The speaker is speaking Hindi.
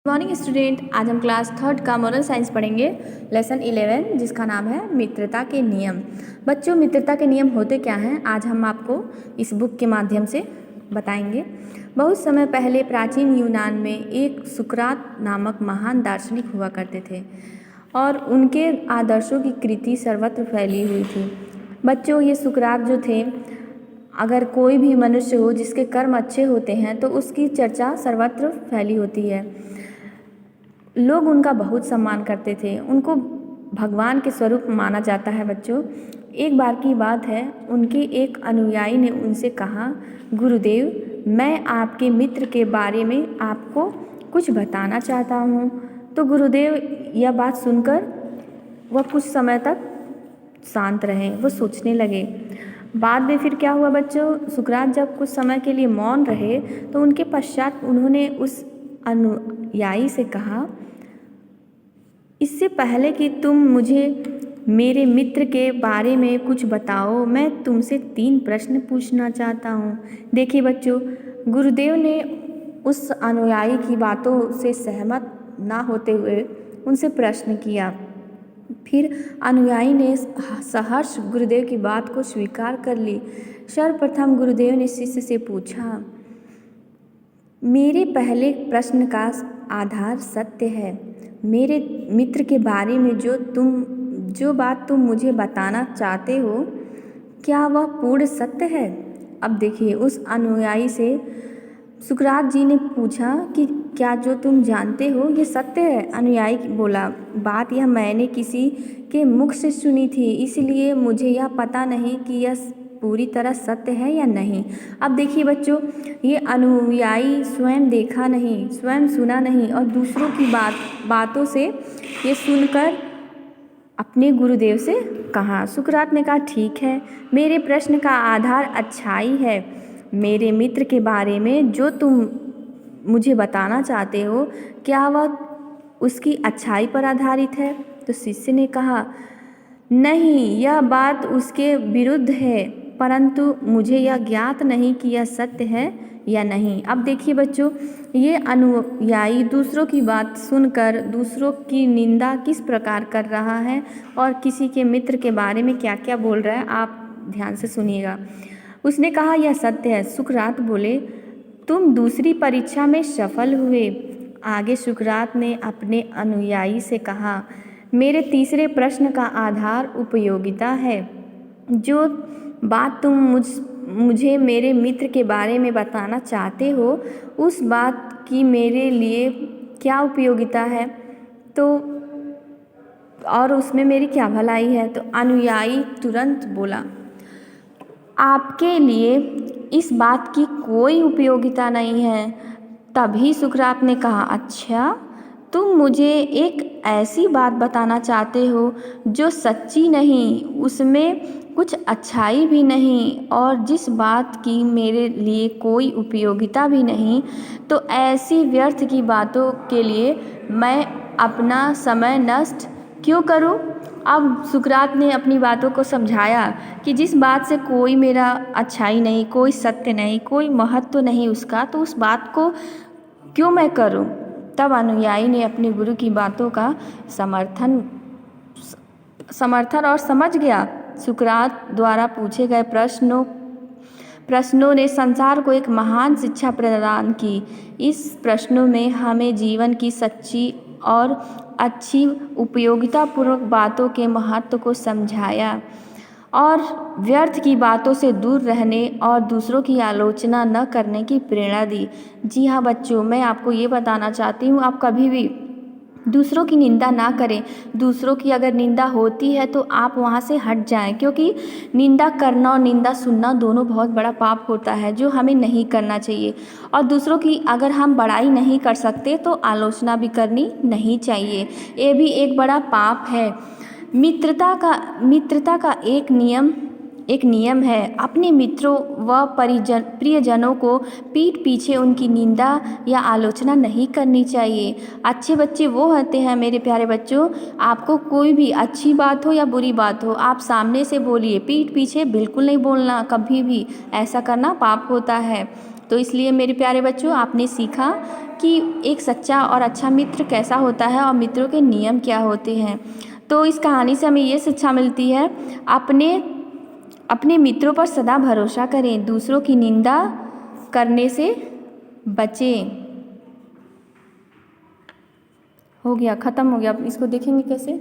मॉर्निंग स्टूडेंट, आज हम क्लास थर्ड का मोरल साइंस पढ़ेंगे। लेसन 11 जिसका नाम है मित्रता के नियम। बच्चों, मित्रता के नियम होते क्या हैं, आज हम आपको इस बुक के माध्यम से बताएंगे। बहुत समय पहले प्राचीन यूनान में एक सुकरात नामक महान दार्शनिक हुआ करते थे और उनके आदर्शों की कृति सर्वत्र फैली हुई थी। बच्चों, ये सुकरात जो थे, अगर कोई भी मनुष्य हो जिसके कर्म अच्छे होते हैं तो उसकी चर्चा सर्वत्र फैली होती है। लोग उनका बहुत सम्मान करते थे, उनको भगवान के स्वरूप माना जाता है। बच्चों, एक बार की बात है, उनके एक अनुयायी ने उनसे कहा, गुरुदेव, मैं आपके मित्र के बारे में आपको कुछ बताना चाहता हूँ। तो गुरुदेव यह बात सुनकर वह कुछ समय तक शांत रहे, वो सोचने लगे। बाद में फिर क्या हुआ बच्चों, सुकरात जब कुछ समय के लिए मौन रहे तो उनके पश्चात उन्होंने उस अनुयायी से कहा, इससे पहले कि तुम मुझे मेरे मित्र के बारे में कुछ बताओ, मैं तुमसे 3 प्रश्न पूछना चाहता हूँ। देखिए बच्चों, गुरुदेव ने उस अनुयायी की बातों से सहमत ना होते हुए उनसे प्रश्न किया। फिर अनुयायी ने सहर्ष गुरुदेव की बात को स्वीकार कर ली। सर्वप्रथम गुरुदेव ने शिष्य से पूछा, मेरे पहले प्रश्न का आधार सत्य है। मेरे मित्र के बारे में जो बात तुम मुझे बताना चाहते हो, क्या वह पूर्ण सत्य है? अब देखिए, उस अनुयायी से सुकरात जी ने पूछा कि क्या जो तुम जानते हो ये सत्य है? अनुयायी बोला, बात यह मैंने किसी के मुख से सुनी थी, इसलिए मुझे यह पता नहीं कि यह पूरी तरह सत्य है या नहीं। अब देखिए बच्चों, ये अनुयायी स्वयं देखा नहीं, स्वयं सुना नहीं और दूसरों की बातों से ये सुनकर अपने गुरुदेव से कहा। सुकरात ने कहा, ठीक है, मेरे प्रश्न का आधार अच्छाई है। मेरे मित्र के बारे में जो तुम मुझे बताना चाहते हो, क्या वह उसकी अच्छाई पर आधारित है? तो शिष्य ने कहा, नहीं, यह बात उसके विरुद्ध है, परंतु मुझे यह ज्ञात नहीं कि यह सत्य है या नहीं। अब देखिए बच्चों, ये अनुयायी दूसरों की बात सुनकर दूसरों की निंदा किस प्रकार कर रहा है और किसी के मित्र के बारे में क्या क्या बोल रहा है, आप ध्यान से सुनिएगा। उसने कहा, यह सत्य है। सुकरात बोले, तुम दूसरी परीक्षा में सफल हुए। आगे सुकरात ने अपने अनुयायी से कहा, मेरे तीसरे प्रश्न का आधार उपयोगिता है। जो बात तुम मुझे मेरे मित्र के बारे में बताना चाहते हो, उस बात की मेरे लिए क्या उपयोगिता है, तो और उसमें मेरी क्या भलाई है? तो अनुयायी तुरंत बोला, आपके लिए इस बात की कोई उपयोगिता नहीं है। तभी सुकरात ने कहा, अच्छा, तुम मुझे एक ऐसी बात बताना चाहते हो जो सच्ची नहीं, उसमें कुछ अच्छाई भी नहीं और जिस बात की मेरे लिए कोई उपयोगिता भी नहीं, तो ऐसी व्यर्थ की बातों के लिए मैं अपना समय नष्ट क्यों करूं? अब सुकरात ने अपनी बातों को समझाया कि जिस बात से कोई मेरा अच्छाई नहीं, कोई सत्य नहीं, कोई महत्व नहीं उसका, तो उस बात को क्यों मैं करूं? तब अनुयायी ने अपने गुरु की बातों का समर्थन और समझ गया। सुकरात द्वारा पूछे गए प्रश्नों ने संसार को एक महान शिक्षा प्रदान की। इस प्रश्नों में हमें जीवन की सच्ची और अच्छी उपयोगितापूर्वक बातों के महत्व को समझाया और व्यर्थ की बातों से दूर रहने और दूसरों की आलोचना न करने की प्रेरणा दी। जी हाँ बच्चों, मैं आपको ये बताना चाहती हूँ, आप कभी भी दूसरों की निंदा ना करें। दूसरों की अगर निंदा होती है तो आप वहाँ से हट जाएं, क्योंकि निंदा करना और निंदा सुनना दोनों बहुत बड़ा पाप होता है जो हमें नहीं करना चाहिए। और दूसरों की अगर हम बड़ाई नहीं कर सकते तो आलोचना भी करनी नहीं चाहिए, ये भी एक बड़ा पाप है। मित्रता का एक नियम है, अपने मित्रों व प्रियजनों को पीठ पीछे उनकी निंदा या आलोचना नहीं करनी चाहिए। अच्छे बच्चे वो होते हैं मेरे प्यारे बच्चों, आपको कोई भी अच्छी बात हो या बुरी बात हो, आप सामने से बोलिए, पीठ पीछे बिल्कुल नहीं बोलना, कभी भी ऐसा करना पाप होता है। तो इसलिए मेरे प्यारे बच्चों, आपने सीखा कि एक सच्चा और अच्छा मित्र कैसा होता है और मित्रों के नियम क्या होते हैं। तो इस कहानी से हमें ये शिक्षा मिलती है, अपने मित्रों पर सदा भरोसा करें, दूसरों की निंदा करने से बचें। हो गया, ख़त्म हो गया। अब इसको देखेंगे कैसे।